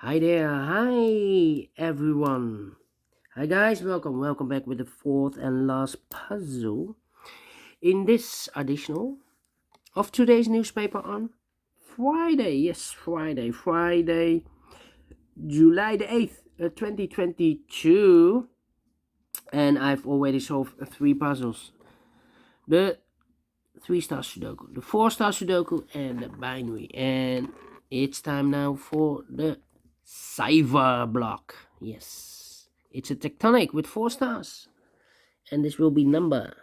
Hi there, hi everyone. Hi guys, welcome back with the fourth and last puzzle in this additional of today's newspaper on Friday. Yes, Friday, July the 8th, 2022. And I've already solved three puzzles: the 3-star Sudoku, the 4-star Sudoku, and the binary. And it's time now for the Cyber block. Yes, it's a tectonic with 4 stars, and this will be number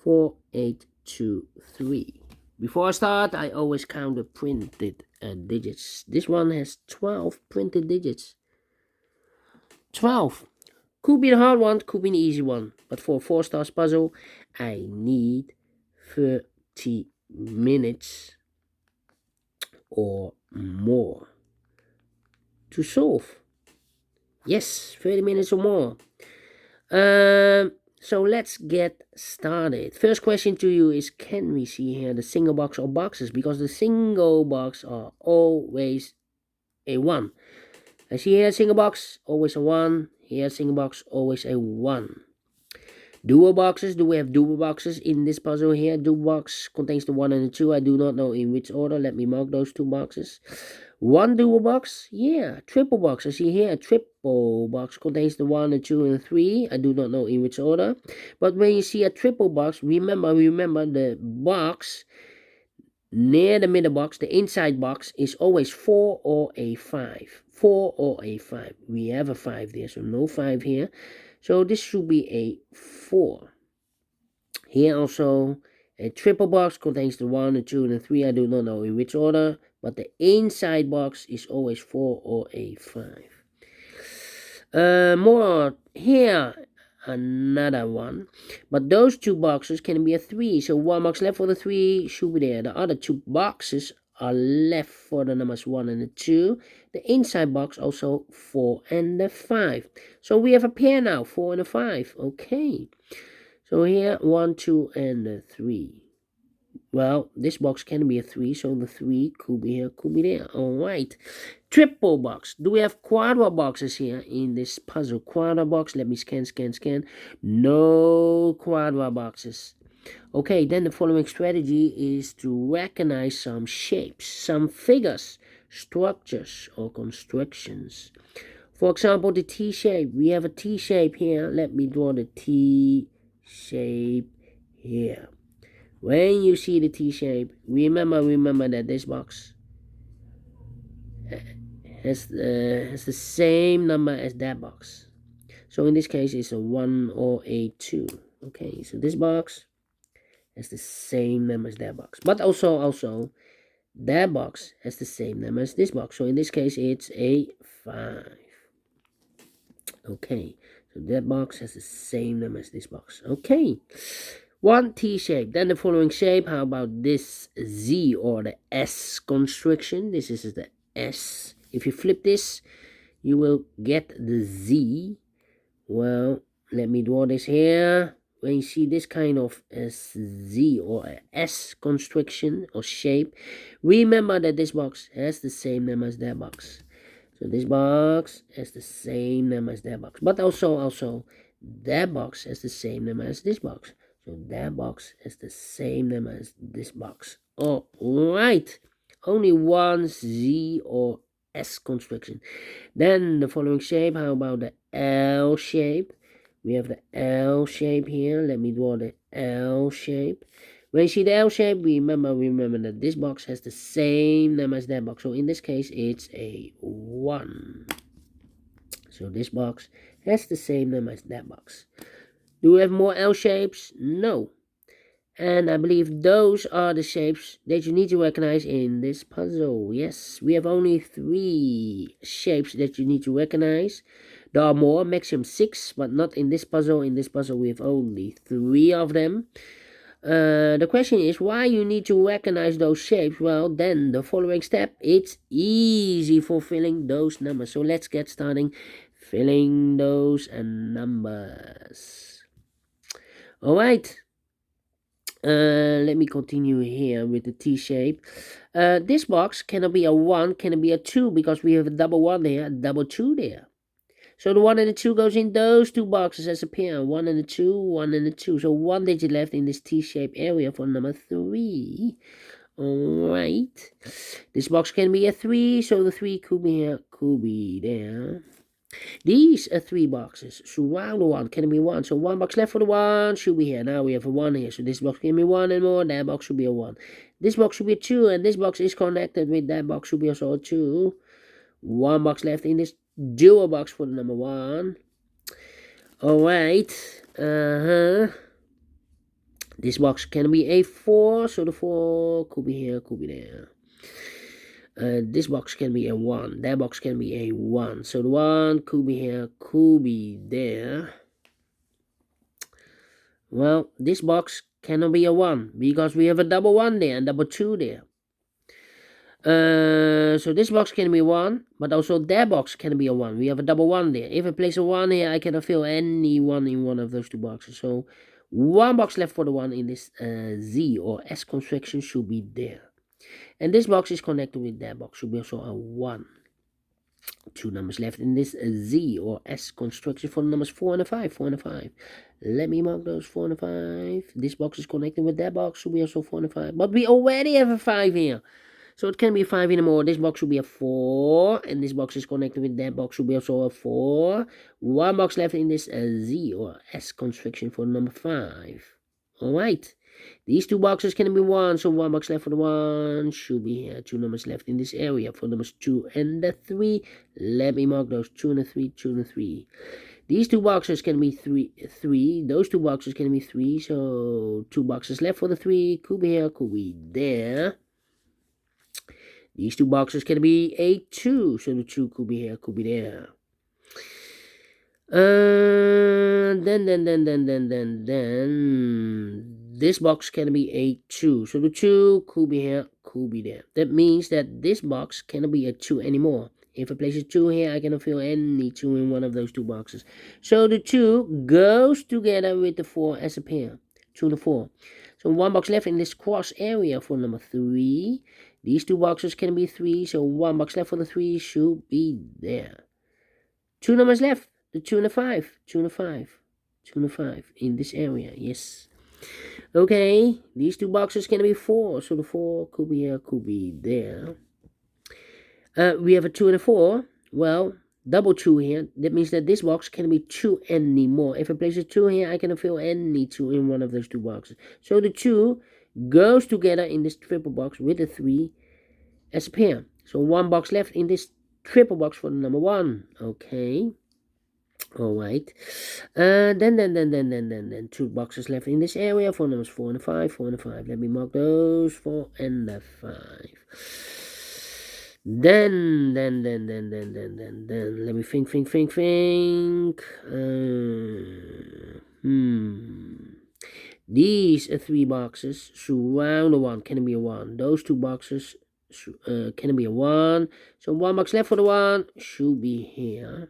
4823. Before I start, I always count the printed digits. This one has 12 printed digits. 12. Could be the hard one, could be the easy one. But for a 4-stars puzzle, I need 30 minutes or more to solve. Yes, 30 minutes or more. So let's get started. First question to you is, can we see here the single box or boxes? Because the single box are always a 1. I see here single box, always a 1. Here single box, always a 1. Dual boxes, do we have dual boxes in this puzzle here? Dual box contains the 1 and the 2. I do not know in which order. Let me mark those 2 boxes. One dual box, yeah. Triple box, I see here a triple box contains the 1, the 2, and the 3. I do not know in which order. But when you see a triple box, remember the box near the middle box, the inside box, is always 4 or a 5. 4 or a 5. We have a 5 there, so no 5 here. So this should be a 4. Here also, a triple box contains the 1, the 2, and the 3. I do not know in which order, but the inside box is always 4 or a 5. More here, another one. But those 2 boxes can be a 3. So 1 box left for the 3 should be there. The other 2 boxes are left for the numbers 1 and the 2. The inside box also 4 and the 5. So we have a pair now, 4 and a 5. Okay. So here 1, 2, and 3. Well, this box can be a 3, so the 3 could be here, could be there. Alright. Triple box. Do we have quadra boxes here in this puzzle? Quadra box. Let me scan. No quadra boxes. Okay, then the following strategy is to recognize some shapes, some figures, structures, or constructions. For example, the T shape. We have a T shape here. Let me draw the T shape here. When you see the T shape, remember that this box has the same number as that box. So in this case, it's a 1 or a 2. Okay, so this box has the same number as that box. But also, that box has the same number as this box. So in this case, it's a 5. Okay, so that box has the same number as this box. Okay. One T shape, then the following shape. How about this Z or the S construction? This is the S. If you flip this, you will get the Z. Well, let me draw this here. When you see this kind of Z or S construction or shape, remember that this box has the same number as that box. So this box has the same number as that box. But also, that box has the same number as this box. So that box has the same number as this box. All right. Only one Z or S construction. Then the following shape. How about the L shape? We have the L shape here. Let me draw the L shape. When you see the L shape, remember that this box has the same number as that box. So in this case, it's a 1. So this box has the same number as that box. Do we have more L shapes? No. And I believe those are the shapes that you need to recognize in this puzzle. Yes, we have only 3 shapes that you need to recognize. There are more, maximum 6, but not in this puzzle. In this puzzle, we have only 3 of them. The question is why you need to recognize those shapes. Well, then the following step, it's easy for filling those numbers. So let's get starting filling those numbers. All right. Let me continue here with the T shape. This box cannot be a 1, cannot be a 2, because we have a double 1 there, a double 2 there. So the 1 and the 2 goes in those two boxes as a pair. 1 and the 2, 1 and the 2. So 1 digit left in this T-shaped area for number 3. Alright. This box can be a 3, so the 3 could be here, could be there. These are 3 boxes. Surround the 1 can be 1. So 1 box left for the 1 should be here. Now we have a 1 here. So this box can be 1 and more. That box should be a 1. This box should be a 2, and this box is connected with that box should be also a 2. 1 box left in this dual box for the number 1. Alright. This box can be a 4, so the 4 could be here, could be there. This box can be a 1. That box can be a 1. So the 1 could be here, could be there. Well, this box cannot be a 1 because we have a double 1 there and double 2 there. So this box can be 1, but also that box can be a 1. We have a double 1 there. If I place a 1 here, I cannot fill any 1 in one of those two boxes. So 1 box left for the 1 in this Z or S construction should be there. And this box is connected with that box, should be also a 1. 2 numbers left in this Z or S construction for the numbers 4 and a 5. 4 and a 5. Let me mark those 4 and a 5. This box is connected with that box, should be also 4 and a 5. But we already have a 5 here. So it can be a 5 anymore. This box should be a 4. And this box is connected with that box, should be also a 4. 1 box left in this Z or S construction for number 5. Alright. These two boxes can be 1. So 1 box left for the 1 should be here. 2 numbers left in this area for numbers 2 and the 3. Let me mark those 2 and the 3, 2 and the 3. These two boxes can be 3. Those two boxes can be 3. So 2 boxes left for the 3. Could be here, could be there. These two boxes can be a 2, so the 2 could be here, could be there. Then this box can be a 2, so the 2 could be here, could be there. That means that this box cannot be a 2 anymore. If I place a 2 here, I cannot fill any 2 in one of those two boxes. So the 2 goes together with the 4 as a pair. 2 and the 4. So 1 box left in this cross area for number 3. These two boxes can be 3, so 1 box left for the 3 should be there. 2 numbers left, the 2 and the 5, 2 and the 5, 2 and the 5 in this area, yes. Okay, these two boxes can be 4, so the 4 could be here, could be there. We have a 2 and a 4, well, double 2 here. That means that this box can be 2 anymore. If I place a 2 here, I cannot fill any 2 in one of those two boxes. So the 2 goes together in this triple box with the 3 as a pair. So 1 box left in this triple box for the number 1. Okay. Alright. Then 2 boxes left in this area for numbers 4 and 5. 4 and 5. Let me mark those 4 and 5. Then, let me think. These are 3 boxes. Surround the 1 can be a 1. Those 2 boxes can be a 1. So 1 box left for the 1 should be here.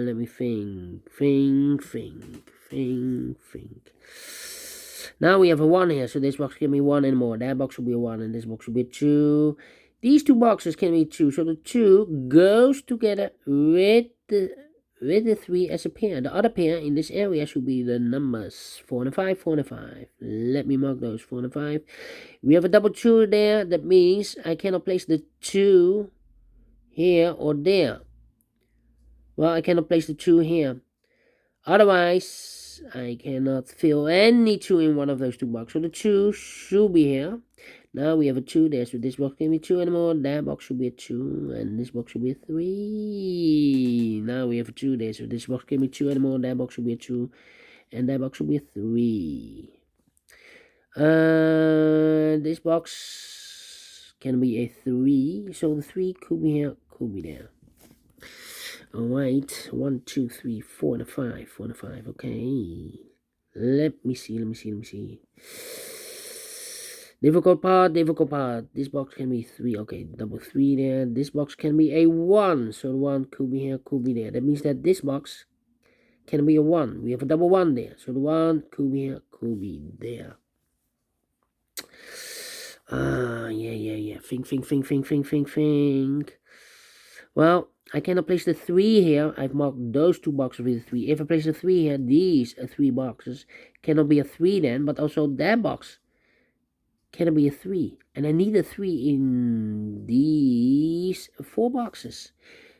Let me think. Now we have a 1 here, so this box can be 1 and more. That box will be a 1, and this box will be 2. These two boxes can be 2, so the 2 goes together with the 3 as a pair. The other pair in this area should be the numbers 4 and 5, 4 and 5. Let me mark those 4 and 5. We have a double 2 there. That means I cannot place the 2 here or there. Well, I cannot place the 2 here. Otherwise, I cannot fill any 2 in one of those two boxes. So the 2 should be here. Now we have a 2 there, so this box can be 2 anymore. That box should be a 2, and this box should be a 3. Now we have a 2 there, so this box can be 2 anymore. That box should be a 2, and that box should be a 3. This box can be a 3, so the 3 could be here, could be there. Alright, 1, 2, 3, 4 and a 5, 4 and a 5, okay. Let me see. Difficult part. This box can be 3, okay, double 3 there. This box can be a 1, so the 1 could be here, could be there. That means that this box can be a 1. We have a double 1 there. So the 1 could be here, could be there. Yeah. Think. Well, I cannot place the 3 here. I've marked those 2 boxes with a 3. If I place a 3 here, these 3 boxes cannot be a 3 then, but also that box cannot be a 3. And I need a 3 in these 4 boxes.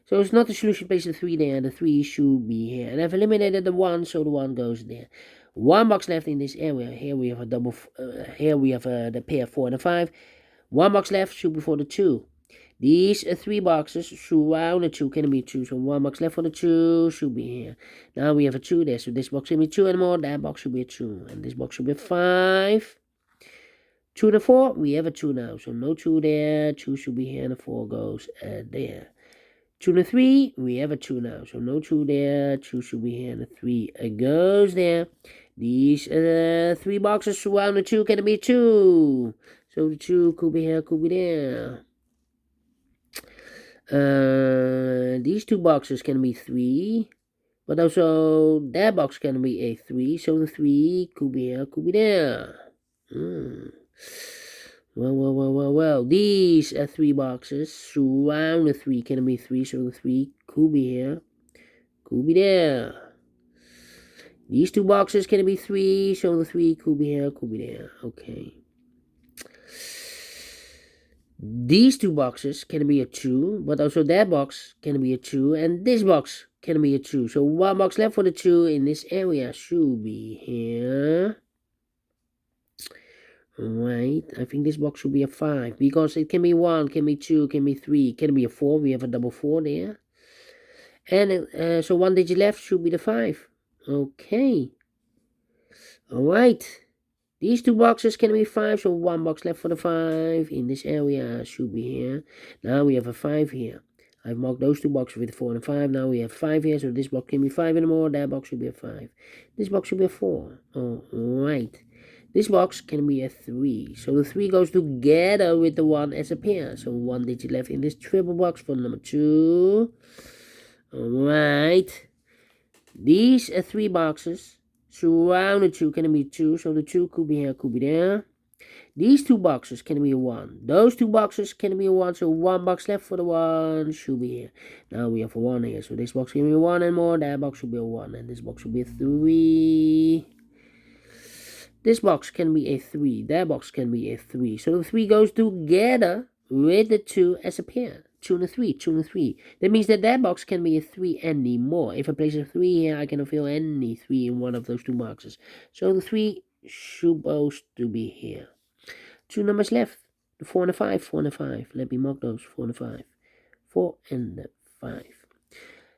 So it's not a solution, place the 3 there, the 3 should be here. And I've eliminated the 1, so the 1 goes there. 1 box left in this area. Here we have a double, here we have the pair 4 and a 5. 1 box left should be for the 2. These 3 boxes surround the 2, can be 2. So 1 box left for the 2 should be here. Now we have a 2 there, so this box can be 2 anymore. That box should be a 2. And this box should be a 5. 2 and a 4, we have a 2 now. So no 2 there. 2 should be here, and the 4 goes there. 2 and a 3, we have a 2 now. So no 2 there. 2 should be here, and the 3 goes there. These 3 boxes surround the 2, can be 2. So the 2 could be here, could be there. These 2 boxes can be 3. But also that box can be a 3. So the 3 could be here, could be there. Well. These 3 boxes surround the 3, can be 3. So the 3 could be here, could be there. These 2 boxes can be 3. So the 3 could be here, could be there. Okay. These 2 boxes can be a 2, but also that box can be a 2, and this box can be a 2. So 1 box left for the 2 in this area should be here. Alright, I think this box should be a 5, because it can be 1, can be 2, can be 3, can be a 4. We have a double 4 there. And so 1 digit left should be the 5. Okay. Alright. These 2 boxes can be 5, so 1 box left for the 5 in this area should be here. Now we have a 5 here. I've marked those 2 boxes with 4 and 5. Now we have 5 here, so this box can be 5 anymore. That box should be a 5. This box should be a 4. Alright. This box can be a 3. So the 3 goes together with the 1 as a pair. So 1 digit left in this triple box for number 2. Alright. These 3 boxes surround the 2, can be 2, so the 2 could be here, could be there. These 2 boxes can be a 1. Those 2 boxes can be a 1, so 1 box left for the 1 should be here. Now we have a 1 here, so this box can be a 1 and more. That box should be a 1, and this box should be a 3. This box can be a 3. That box can be a 3. So the 3 goes together with the 2 as a pair. 2 and a 3, 2 and a 3. That means that box can be a 3 anymore. If I place a 3 here, I cannot fill any 3 in one of those 2 boxes. So the 3 supposed to be here. 2 numbers left. The 4 and the 5, 4 and the 5. Let me mark those, 4 and the 5. 4 and the 5.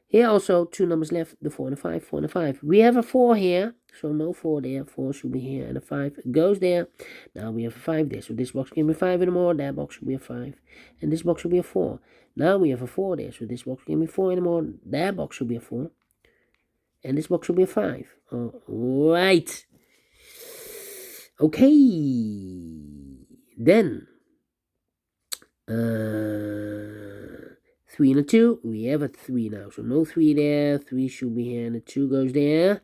Here also 2 numbers left. The 4 and the 5, 4 and the 5. We have a 4 here. So no 4 there. 4 should be here. And a 5 goes there. Now we have a 5 there. So this box can be 5 anymore. That box should be a 5. And this box should be a 4. Now we have a 4 there. So this box can be 4 anymore. That box should be a 4. And this box should be a 5. Alright. Okay. Then. 3 and a 2. We have a 3 now. So no 3 there. 3 should be here. And the 2 goes there.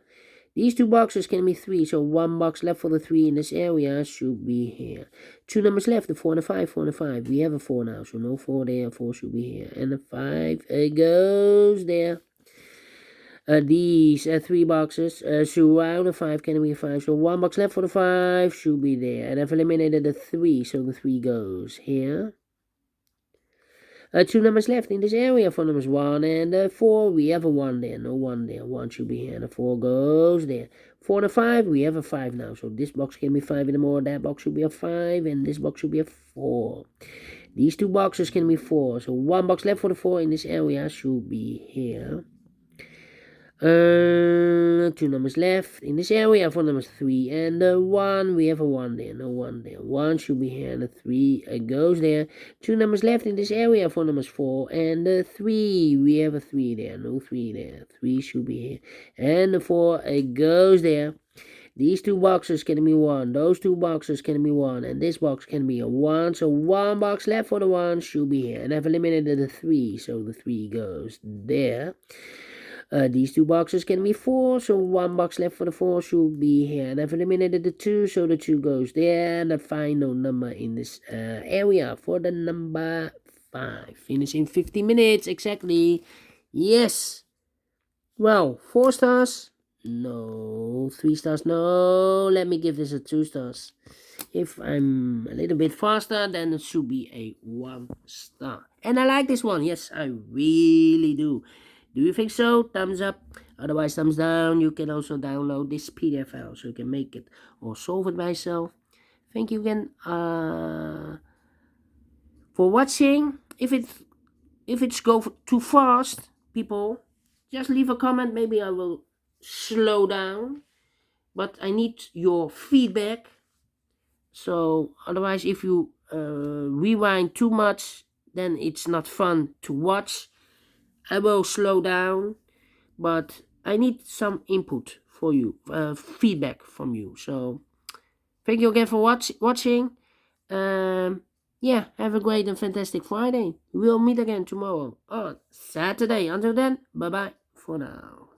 These 2 boxes can be 3, so 1 box left for the 3 in this area should be here. 2 numbers left, the 4 and the 5, 4 and the 5. We have a 4 now, so no 4 there, 4 should be here. And the 5 goes there. These 3 boxes surround the 5, can be a 5, so 1 box left for the 5 should be there. And I've eliminated the 3, so the 3 goes here. 2 numbers left in this area for numbers 1 and 4. We have a 1 there. No 1 there. 1 should be here. And the 4 goes there. 4 and 5. We have a 5 now. So this box can be 5 anymore. That box should be a 5. And this box should be a 4. These 2 boxes can be 4. So 1 box left for the 4 in this area should be here. 2 numbers left in this area for numbers 3 and 1. We have a 1 there. No 1 there. 1 should be here and the 3 goes there. 2 numbers left in this area for numbers 4 and 3. We have a 3 there. No 3 there. 3 should be here. And the 4 goes there. These 2 boxes can be 1. Those 2 boxes can be 1. And this box can be a 1. So 1 box left for the 1 should be here. And I've eliminated the 3. So the 3 goes there. These two boxes can be 4, so 1 box left for the 4 should be here. And I've eliminated the 2, so the 2 goes there. And the final number in this area for the number 5. Finish in 50 minutes exactly. Yes. Well, 4 stars. No. 3 stars. No. Let me give this a 2 stars. If I'm a little bit faster, then it should be a 1 star. And I like this one. Yes, I really do. Do you think so? Thumbs up. Otherwise, thumbs down. You can also download this PDF file so you can make it or solve it by yourself. Thank you again for watching. If it's go too fast, people, just leave a comment. Maybe I will slow down. But I need your feedback. So otherwise, if you rewind too much, then it's not fun to watch. I will slow down, but I need some input for you, feedback from you. So thank you again for watching. Yeah, have a great and fantastic Friday. We'll meet again tomorrow on Saturday. Until then, bye bye for now.